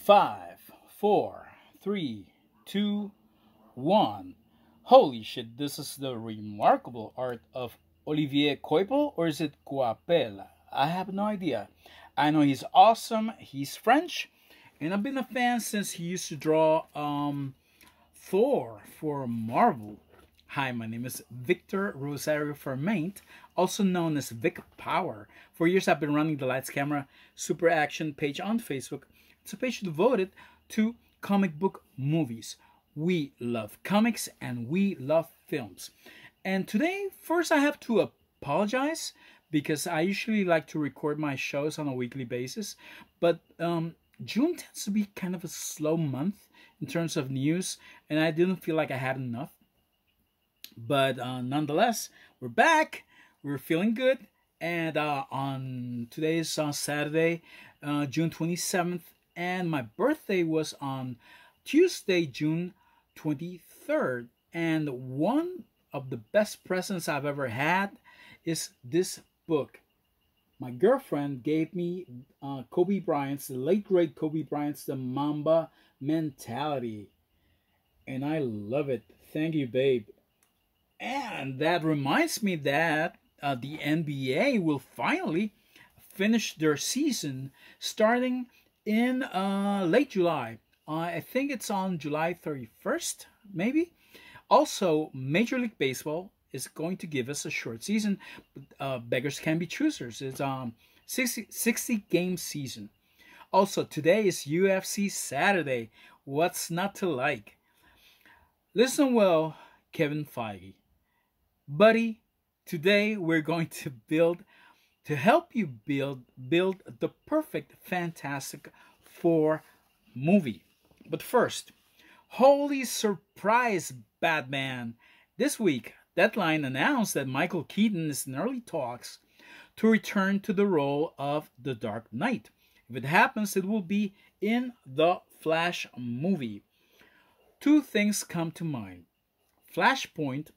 Five, four, three, two, one. Holy shit, this is the remarkable art of Olivier Coipel, or is it Coipel? I have no idea. I know he's awesome, he's French, and I've been a fan since he used to draw Thor for Marvel. Hi, my name is Victor Rosario Fermaint, also known as Vic Power. For years I've been running the Lights Camera Super Action page on Facebook. It's a page devoted to comic book movies. We love comics and we love films. And today, first I have to apologize because I usually like to record my shows on a weekly basis. But June tends to be kind of a slow month in terms of news, and I didn't feel like I had enough. But nonetheless, we're back. We're feeling good. And on today's Saturday, June 27th, and my birthday was on Tuesday, June 23rd. And one of the best presents I've ever had is this book. My girlfriend gave me Kobe Bryant's, the late great Kobe Bryant's The Mamba Mentality. And I love it. Thank you, babe. And that reminds me that the NBA will finally finish their season starting in late July. I think it's on July 31st, maybe. Also, Major League Baseball is going to give us a short season. Beggars can be choosers. It's 60 game season. Also, today is UFC Saturday. What's not to like? Listen well, Kevin Feige. Buddy, today we're going to help you build the perfect Fantastic Four movie. But first, holy surprise, Batman! This week, Deadline announced that Michael Keaton is in early talks to return to the role of the Dark Knight. If it happens, it will be in the Flash movie. Two things come to mind: Flashpoint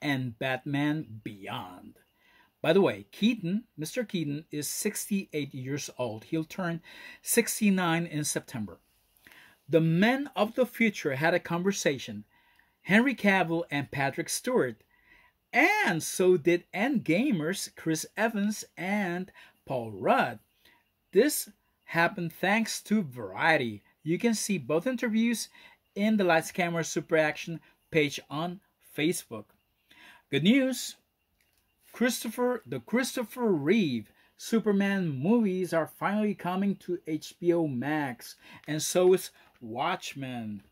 and Batman Beyond. By the way, Mr. Keaton is 68 years old. He'll turn 69 in September. The men of the future had a conversation, Henry Cavill and Patrick Stewart, and so did Endgamers Chris Evans and Paul Rudd. This happened thanks to Variety. You can see both interviews in the Lights Camera Super Action page on Facebook. Good news! The Christopher Reeve Superman movies are finally coming to HBO Max, and so is Watchmen.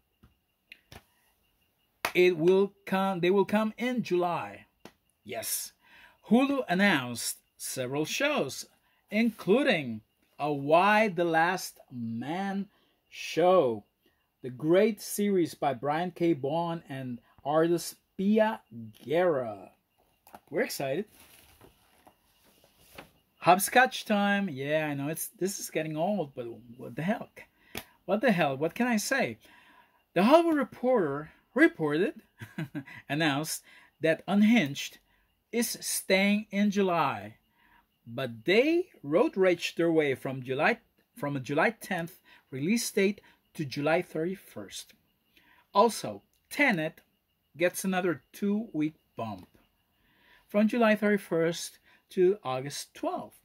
They will come in July. Yes. Hulu announced several shows, including a Y the Last Man show, the great series by Brian K. Vaughan and artist Pia Guerra. We're excited. Hopscotch time. Yeah, I know this is getting old, but what the heck? What the hell? What can I say? The Hollywood Reporter announced that Unhinged is staying in July, but they road raged their way from a July 10th release date to July 31st. Also, Tenet gets another 2-week bump from July 31st to August 12th.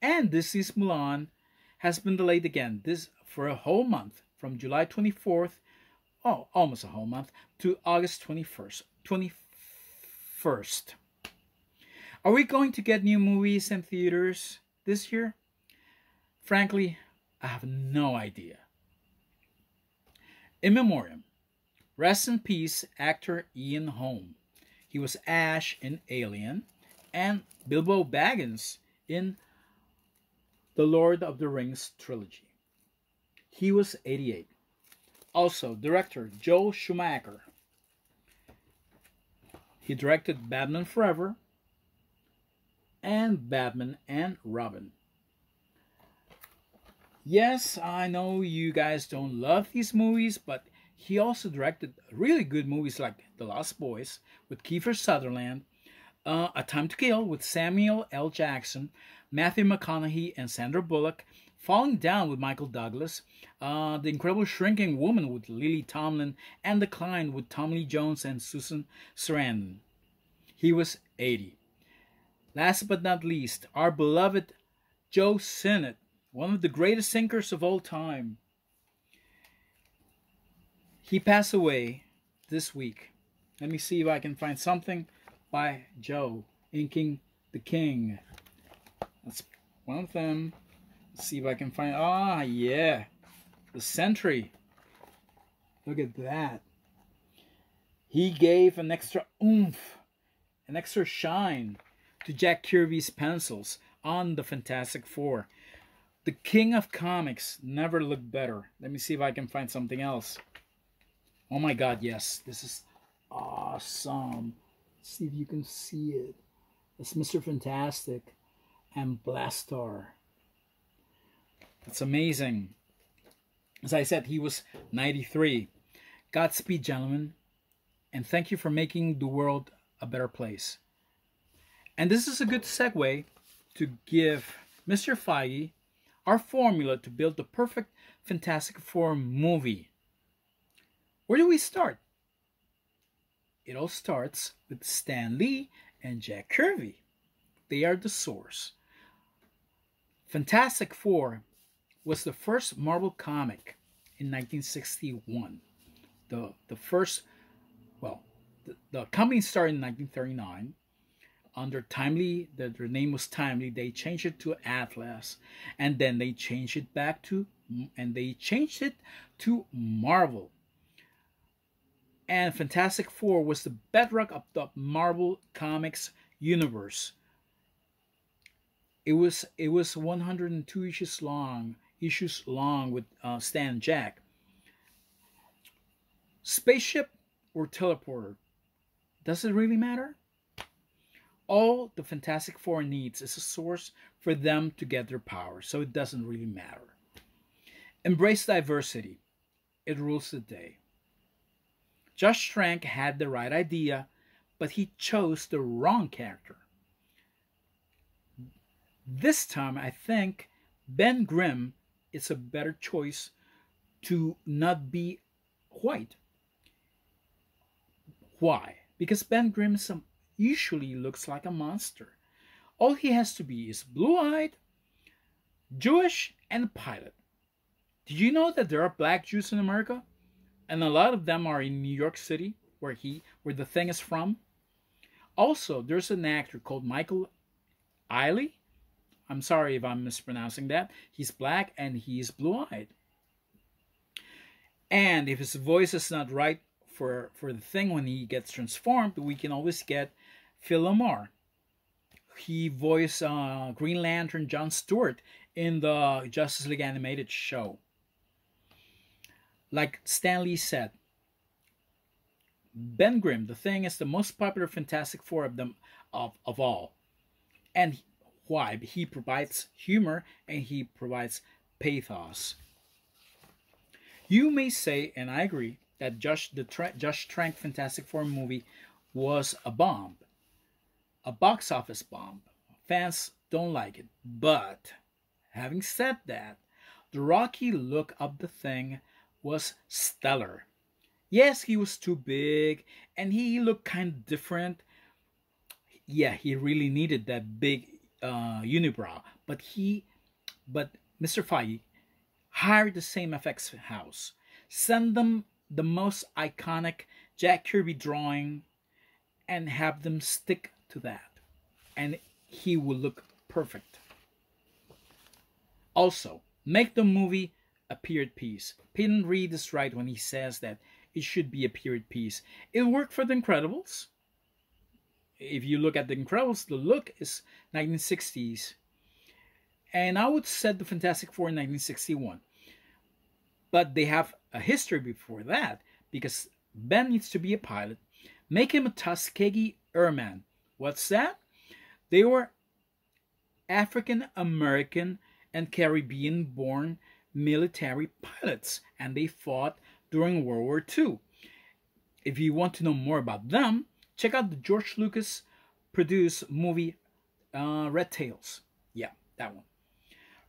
And Disney's Mulan has been delayed again, this for a whole month, from July 24th, almost a whole month, to August 21st. Are we going to get new movies in theaters this year? Frankly, I have no idea. In memoriam, rest in peace actor Ian Holm. He was Ash in Alien and Bilbo Baggins in the Lord of the Rings trilogy. He was 88. Also, director Joel Schumacher. He directed Batman Forever and Batman and Robin. Yes, I know you guys don't love these movies, but he also directed really good movies like The Lost Boys with Kiefer Sutherland, A Time to Kill with Samuel L. Jackson, Matthew McConaughey and Sandra Bullock, Falling Down with Michael Douglas, The Incredible Shrinking Woman with Lily Tomlin, and The Climb with Tommy Lee Jones and Susan Sarandon. He was 80. Last but not least, our beloved Joe Sinnott, one of the greatest sinkers of all time. He passed away this week. Let me see if I can find something by Joe, inking the King. That's one of them. Let's see if I can find. Ah, yeah. The Sentry. Look at that. He gave an extra oomph, an extra shine to Jack Kirby's pencils on the Fantastic Four. The king of comics never looked better. Let me see if I can find something else. Oh my god, yes. This is awesome. Let's see if you can see it. It's Mr. Fantastic and Blastar. That's amazing. As I said, he was 93. Godspeed, gentlemen. And thank you for making the world a better place. And this is a good segue to give Mr. Feige our formula to build the perfect Fantastic Four movie. Where do we start? It all starts with Stan Lee and Jack Kirby. They are the source. Fantastic Four was the first Marvel comic in 1961. The first, well, the company started in 1939. Under Timely, their name was Timely. They changed it to Atlas, and then they changed it back to, Marvel. And Fantastic Four was the bedrock of the Marvel Comics universe. It was 102 issues long with Stan and Jack. Spaceship or teleporter, does it really matter? All the Fantastic Four needs is a source for them to get their power, so it doesn't really matter. Embrace diversity. It rules the day. Josh Trank had the right idea, but he chose the wrong character. This time, I think Ben Grimm is a better choice to not be white. Why? Because Ben Grimm usually looks like a monster. All he has to be is blue-eyed, Jewish, and a pilot. Did you know that there are black Jews in America? And a lot of them are in New York City, where the Thing is from. Also, there's an actor called Michael Ealy. I'm sorry if I'm mispronouncing that. He's black and he's blue-eyed. And if his voice is not right for the Thing when he gets transformed, we can always get Phil Lamar. He voiced Green Lantern John Stewart in the Justice League animated show. Like Stan Lee said, Ben Grimm, the Thing, is the most popular Fantastic Four of them of all. And why? He provides humor and he provides pathos. You may say, and I agree, that Josh Trank Fantastic Four movie was a bomb. A box office bomb. Fans don't like it. But, having said that, the rocky look of the Thing was stellar. Yes, he was too big, and he looked kind of different. Yeah, he really needed that big unibrow. But Mr. Feige hired the same effects house. Send them the most iconic Jack Kirby drawing and have them stick to that. And he will look perfect. Also, make the movie a period piece. Peyton Reed is right when he says that it should be a period piece. It worked for The Incredibles. If you look at The Incredibles, the look is 1960s. And I would set the Fantastic Four in 1961. But they have a history before that, because Ben needs to be a pilot. Make him a Tuskegee Airman. What's that? They were African American and Caribbean born military pilots, and they fought during World War II. If you want to know more about them, check out the George Lucas produced movie Red Tails. Yeah, that one.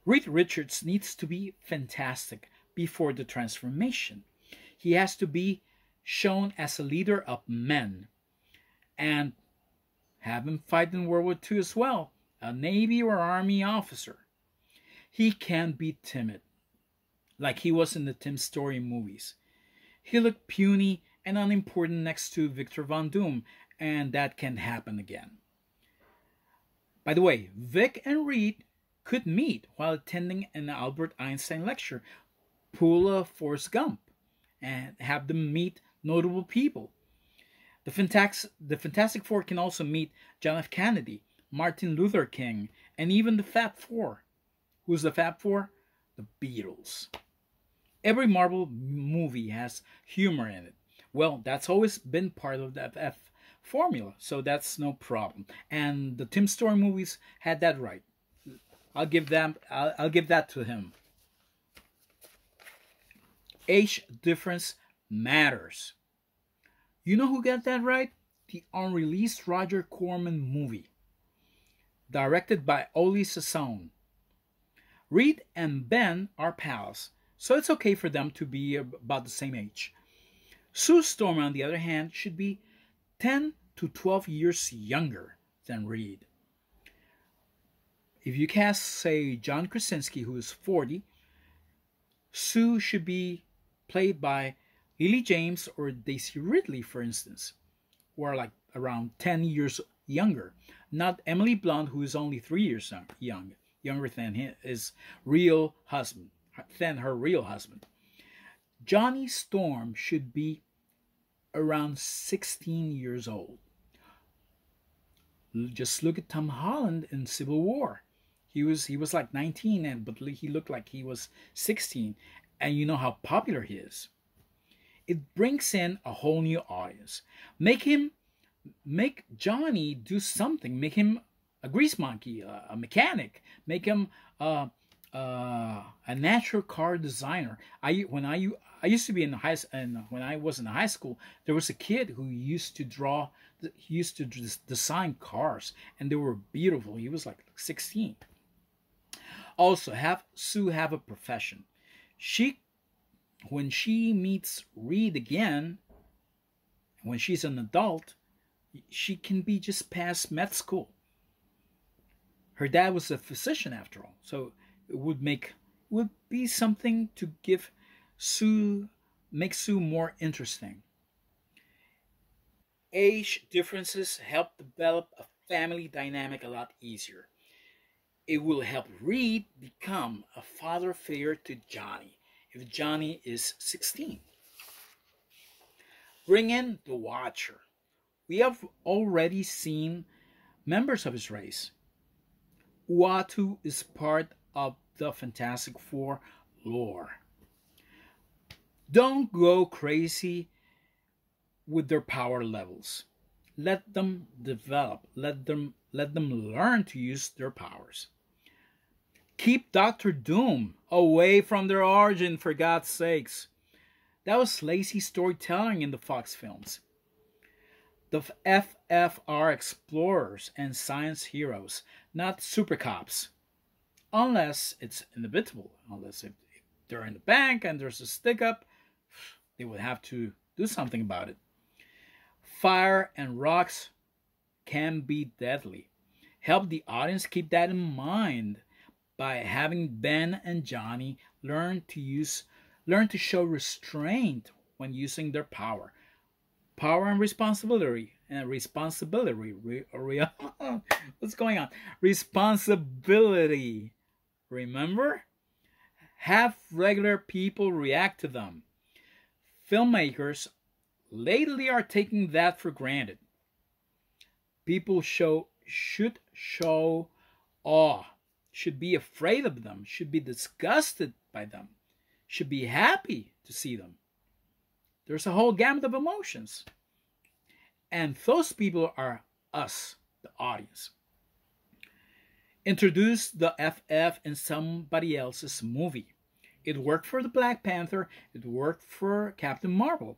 Reed Richards needs to be fantastic before the transformation. He has to be shown as a leader of men and have him fight in World War II as well, a Navy or Army officer. He can be timid, like he was in the Tim Story movies. He looked puny and unimportant next to Victor Von Doom, and that can happen again. By the way, Vic and Reed could meet while attending an Albert Einstein lecture, pull a Forrest Gump, and have them meet notable people. The Fantastic Four can also meet John F. Kennedy, Martin Luther King, and even the Fab Four. Who's the Fab Four? The Beatles. Every Marvel movie has humor in it. Well, that's always been part of the FF formula, so that's no problem. And the Tim Story movies had that right. I'll give that to him. Age difference matters. You know who got that right? The unreleased Roger Corman movie, directed by Oli Sassoon. Reed and Ben are pals, so it's okay for them to be about the same age. Sue Storm, on the other hand, should be 10 to 12 years younger than Reed. If you cast, say, John Krasinski, who is 40, Sue should be played by Lily James or Daisy Ridley, for instance, who are like around 10 years younger. Not Emily Blunt, who is only 3 years younger than his real husband, than her real husband. Johnny Storm should be around 16 years old. Just look at Tom Holland in Civil War. He was like 19, but he looked like he was 16, and you know how popular he is. It brings in a whole new audience. Make Johnny do something. Make him a grease monkey, a mechanic. Make him a natural car designer. When I used to be in high, and when I was in high school, there was a kid who used to draw. He used to design cars, and they were beautiful. He was like 16. Also, have Sue have a profession. When she meets Reed again, when she's an adult, she can be just past med school. Her dad was a physician after all, so it would be something to make Sue more interesting. Age differences help develop a family dynamic a lot easier. It will help Reed become a father figure to Johnny if Johnny is 16. Bring in the Watcher. We have already seen members of his race. Uatu is part of the Fantastic Four lore. Don't go crazy with their power levels. Let them develop. Let them learn to use their powers. Keep Doctor Doom away from their origin, for God's sakes. That was lazy storytelling in the Fox films. The FF are explorers and science heroes, not super cops. Unless it's inevitable. Unless if they're in the bank and there's a stick up, they would have to do something about it. Fire and rocks can be deadly. Help the audience keep that in mind by having Ben and Johnny learn to show restraint when using their power. Power and responsibility. What's going on? Responsibility. Remember? Have regular people react to them. Filmmakers lately are taking that for granted. People should show awe, should be afraid of them, should be disgusted by them, should be happy to see them. There's a whole gamut of emotions. And those people are us, the audience. Introduce the FF in somebody else's movie. It worked for the Black Panther. It worked for Captain Marvel.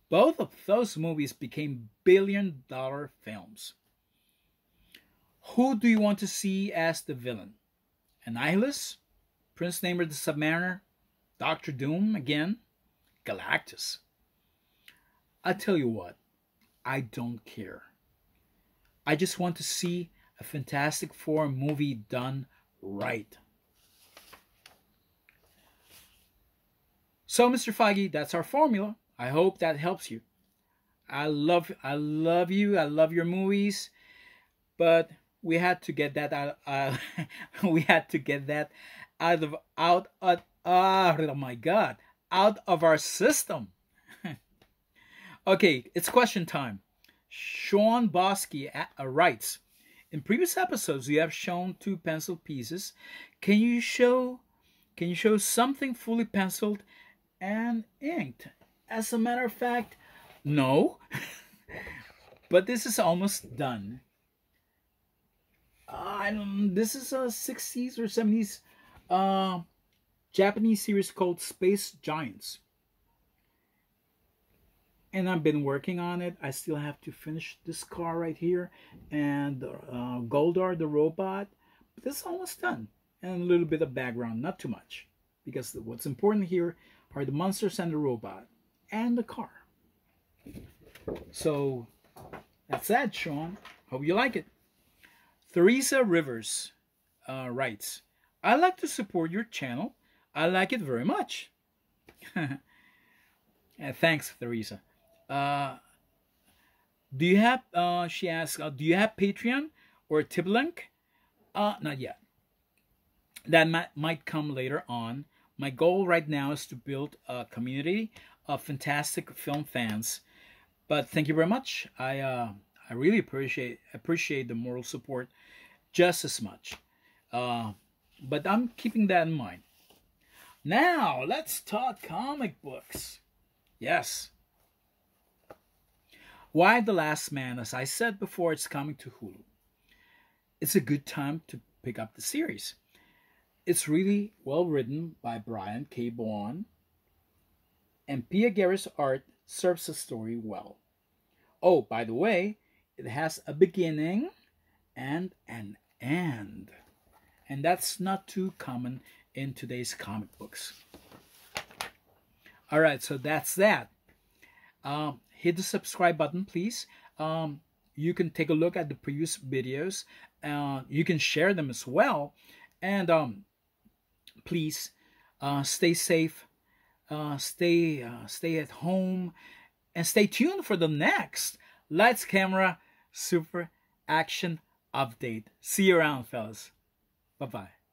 Both of those movies became billion-dollar films. Who do you want to see as the villain? Annihilus, Prince Namor the Submariner, Doctor Doom again, Galactus. I tell you what, I don't care. I just want to see a Fantastic Four movie done right. So, Mr. Feige, that's our formula. I hope that helps you. I love you. I love your movies, but we had to get that out. We had to get that oh my God, out of our system. Okay, it's question time. Sean Bosky writes, in previous episodes you have shown two pencil pieces. Can you show something fully penciled and inked? As a matter of fact, no. But this is almost done. This is a 60s or 70s Japanese series called Space Giants. And I've been working on it. I still have to finish this car right here and Goldar the robot. But this is almost done. And a little bit of background, not too much. Because what's important here are the monsters and the robot and the car. So that's that, Sean. Hope you like it. Theresa Rivers writes, I like to support your channel. I like it very much. Thanks, Theresa. Do you have, she asks, do you have Patreon or Tiblink? Not yet. That might come later on. My goal right now is to build a community of fantastic film fans. But thank you very much. I really appreciate the moral support just as much. But I'm keeping that in mind. Now, let's talk comic books. Yes. Y: The Last Man, as I said before, it's coming to Hulu. It's a good time to pick up the series. It's really well written by Brian K. Vaughan, and Pia Guerra's art serves the story well. Oh, by the way, it has a beginning and an end. And that's not too common in today's comic books. All right, so that's that. Hit the subscribe button, please. You can take a look at the previous videos. You can share them as well. And please stay safe, stay at home, and stay tuned for the next Lights, Camera, Super Action update. See you around, fellas. Bye-bye.